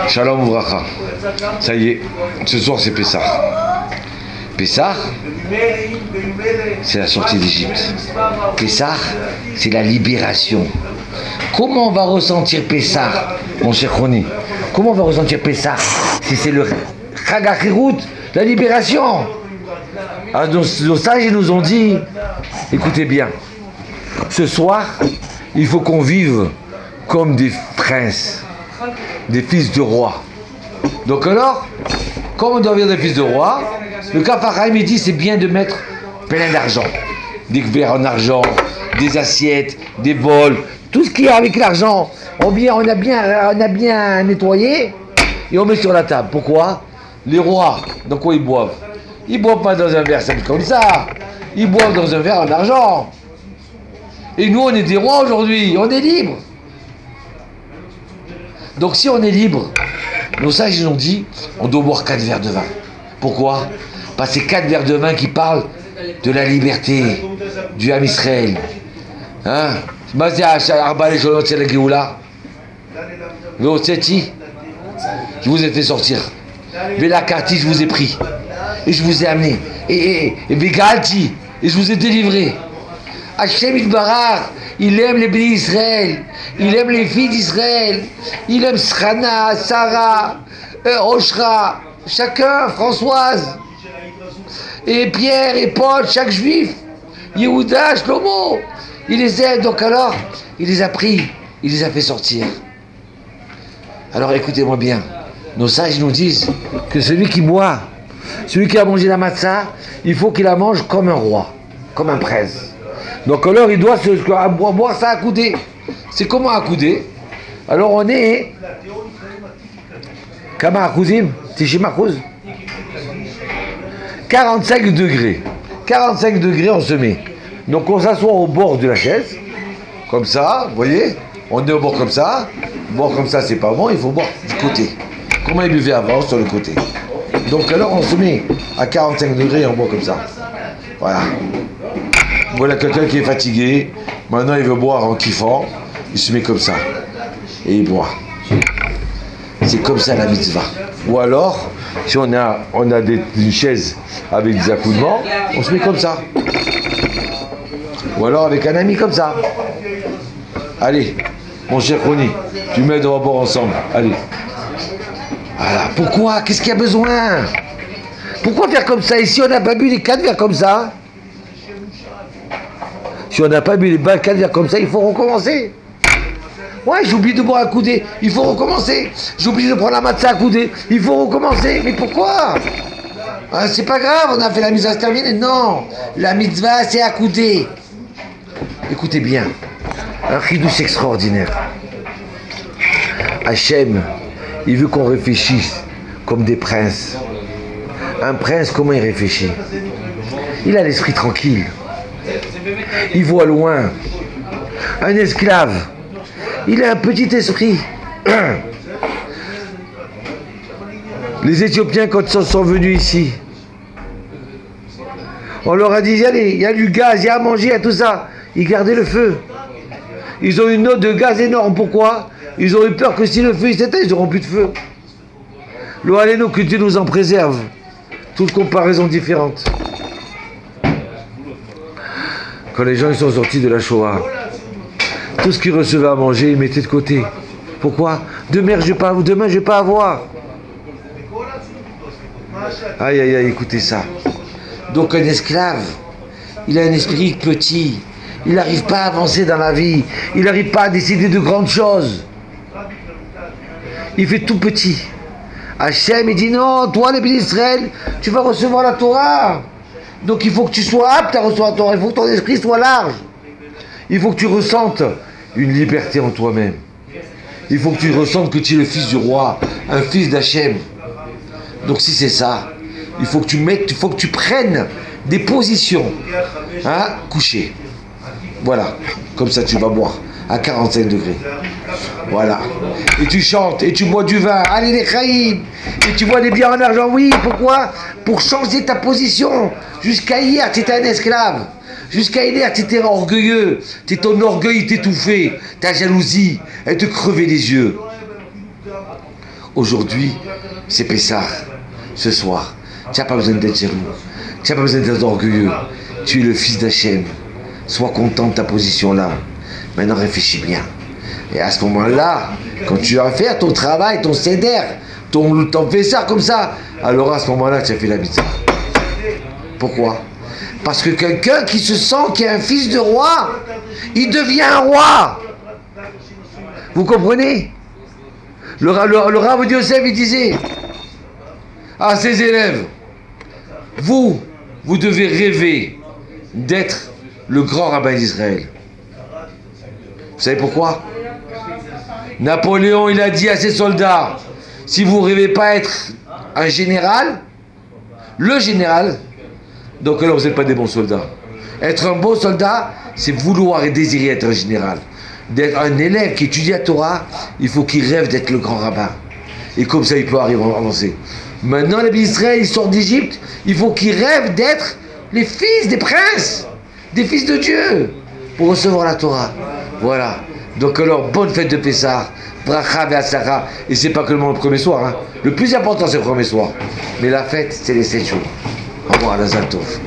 Shalom Ouvracha. Ça y est, ce soir c'est Pessah. Pessah, c'est la sortie d'Égypte. Pessah, c'est la libération. Comment on va ressentir Pessah, mon cher Roni? Comment on va ressentir Pessah si c'est le Chag HaChirut, la libération? Alors nos sages nous ont dit, écoutez bien, ce soir, il faut qu'on vive comme des princes, des fils de roi. Donc alors, comme on doit vivre des fils de roi, le Kafachaim il dit c'est bien de mettre plein d'argent. Des verres en argent, des assiettes, des bols, tout ce qui est avec l'argent, on a bien nettoyé et on met sur la table. Pourquoi? Les rois, dans quoi ils boivent? Ils ne boivent pas dans un verre simple comme ça, ils boivent dans un verre en argent. Et nous on est des rois aujourd'hui, on est libres. Donc si on est libre, nos sages ils ont dit, on doit boire 4 verres de vin. Pourquoi? Parce que c'est 4 verres de vin qui parlent de la liberté du Ham Israël. Hein? Je vous ai fait sortir. Velakati, je vous ai pris. Et je vous ai amené. Et Vegalti, et je vous ai délivré. Hachem Yitbarach, il aime les bénis d'Israël, il aime les filles d'Israël, il aime Srana, Sarah, Oshra, chacun, Françoise, et Pierre et Paul, chaque juif, Yehuda, Shlomo, il les aime, donc alors, il les a pris, il les a fait sortir. Alors écoutez-moi bien, nos sages nous disent que celui qui boit, celui qui a mangé la matzah, il faut qu'il la mange comme un roi, comme un prince. Donc alors il doit boire ça à couder. C'est comment à couder? Alors on est Kama Akouzim, Tishimakouz 45 degrés. 45 degrés on se met. Donc on s'assoit au bord de la chaise, comme ça, vous voyez? On est au bord comme ça. Boire comme ça c'est pas bon, il faut boire du côté. Comment il buvait avant sur le côté. Donc alors on se met à 45 degrés et on boit comme ça. Voilà. Voilà quelqu'un qui est fatigué, maintenant il veut boire en kiffant, il se met comme ça, et il boit. C'est comme ça la mitzvah. Ou alors, si on a une chaise avec des accoudements, on se met comme ça. Ou alors avec un ami comme ça. Allez, mon cher Roni, tu m'aides, on va boire ensemble. Allez. Voilà. Pourquoi? Qu'est-ce qu'il y a besoin? Pourquoi faire comme ça? Et si on n'a pas bu les 4 verres comme ça? Si on n'a pas bu les 4 verres comme ça, il faut recommencer. Ouais, j'oublie de boire à couder, il faut recommencer. J'oublie de prendre la matzah à couder, il faut recommencer. Mais pourquoi? Ah, c'est pas grave, on a fait la mitzvah, c'est terminé. Non, la mitzvah, c'est à couder. Écoutez bien, un chidouche extraordinaire. Hachem, il veut qu'on réfléchisse comme des princes. Un prince, comment il réfléchit? Il a l'esprit tranquille. Il voit loin. Un esclave, il a un petit esprit. Les Éthiopiens, quand ils sont venus ici, on leur a dit, allez, il y a du gaz, il y a à manger, il y a tout ça. Ils gardaient le feu. Ils ont une note de gaz énorme. Pourquoi? Ils ont eu peur que si le feu s'éteint, ils n'auront plus de feu. Lo aleno, que Dieu nous en préserve. Toute comparaison différente. Quand les gens ils sont sortis de la Shoah, tout ce qu'ils recevaient à manger, ils mettaient de côté. Pourquoi? Demain, je ne vais pas avoir. Aïe, aïe, aïe, écoutez ça. Donc un esclave, il a un esprit petit. Il n'arrive pas à avancer dans la vie. Il n'arrive pas à décider de grandes choses. Il fait tout petit. Hachem, il dit non, toi, les bénis d'Israël, tu vas recevoir la Torah. Donc il faut que tu sois apte à recevoir la Torah. Il faut que ton esprit soit large. Il faut que tu ressentes une liberté en toi-même. Il faut que tu ressentes que tu es le fils du roi, un fils d'Hachem. Donc si c'est ça, il faut que tu prennes des positions. Hein, couché. Voilà, comme ça tu vas boire à 45 degrés. Voilà. Et tu chantes, et tu bois du vin. Allez les Chaïm. Et tu bois des bières en argent. Oui, pourquoi? Pour changer ta position. Jusqu'à hier, tu étais un esclave. Jusqu'à hier, tu étais orgueilleux. Ton orgueil t'étouffait. Ta jalousie, elle te crevait les yeux. Aujourd'hui, c'est Pessah. Ce soir, tu n'as pas besoin d'être jaloux. Tu n'as pas besoin d'être orgueilleux. Tu es le fils d'Hachem. Sois content de ta position là. Maintenant, réfléchis bien. Et à ce moment-là, quand tu vas faire ton travail, ton seder, ton Pessah comme ça, alors à ce moment-là, tu as fait la mitzvah. Pourquoi? Parce que quelqu'un qui se sent qu'il est un fils de roi, il devient un roi. Vous comprenez? Le Rav Yosef, il disait à ses élèves, vous devez rêver d'être le grand rabbin d'Israël. Vous savez pourquoi? Napoléon, il a dit à ses soldats, si vous ne rêvez pas être un général, le général, donc alors vous n'êtes pas des bons soldats. Être un bon soldat, c'est vouloir et désirer être un général. D'être un élève qui étudie la Torah, il faut qu'il rêve d'être le grand rabbin. Et comme ça, il peut arriver à avancer. Maintenant, les Israël, ils sortent d'Égypte, il faut qu'ils rêvent d'être les fils des princes, des fils de Dieu, pour recevoir la Torah. Voilà. Donc alors, bonne fête de Pessah, bracha ve'atzlacha. Et c'est pas que le premier soir. Hein. Le plus important, c'est le premier soir. Mais la fête, c'est les 7 jours. Au revoir, Lazar Tov.